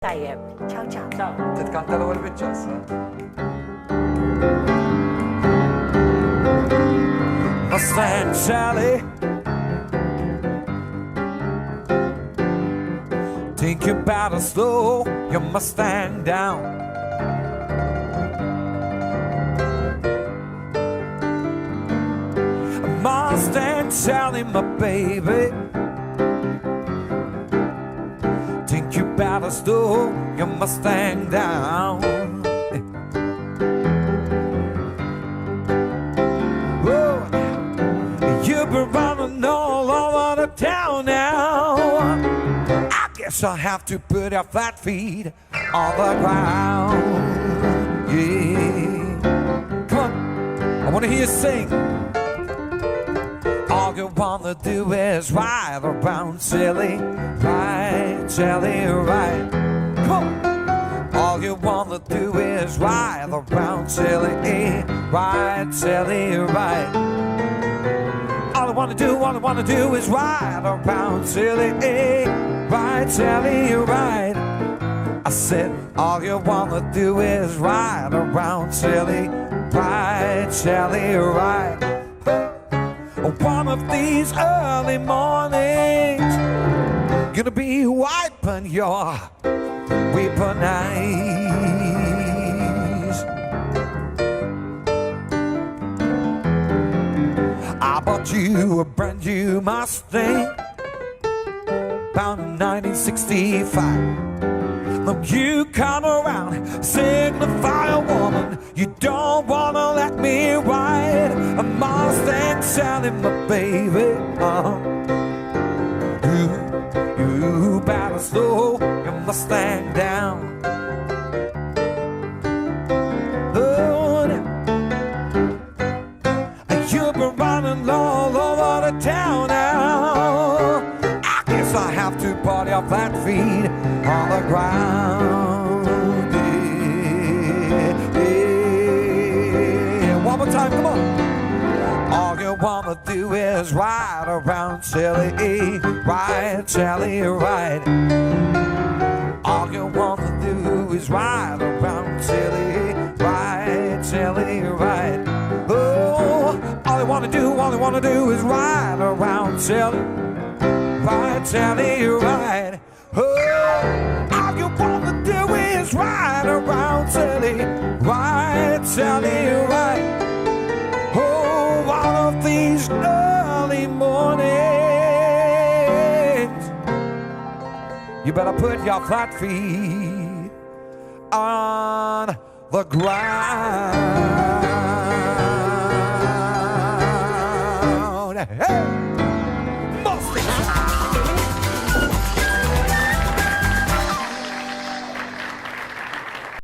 Tajjeb, ciao ciao. Ciao. Titkanta l-ewwel biċċa issa. Mustang Sally, think you better slow your Mustang down. Mustang Sally, my baby, think you better slow your Mustang down. Whoa, you've been running all over the town now. I guess I'll have to put your flat feet on the ground. Yeah, come on, I wanna hear you sing. All you wanna do is ride around, silly, ride, silly, ride. Come on. All you wanna do is ride around, silly, ride, silly, ride. All I wanna do is ride around, silly, ride, silly, ride. I said, all you wanna do is ride around, silly, ride, silly, ride. One of these early mornings, gonna be wiping your weeping eyes. I bought you a brand new Mustang, bound in 1965. Look, you come around, signify a woman, you don't wanna let me ride a Mustang Sally, my baby. You better slow your Mustang down. Oh, you've been running all over the town now. I guess I have to put your flat feet on the ground. Yeah. One more time, come on. All you wanna do is ride around, silly, ride, silly, ride. All you wanna do is ride around, silly, ride, silly, ride. Oh, all you wanna do is ride around, silly, ride, silly, ride. Oh, all you wanna do is ride around, silly, ride, silly, ride. Oh, one of these early mornings, you better put your flat feet on the ground. Hey!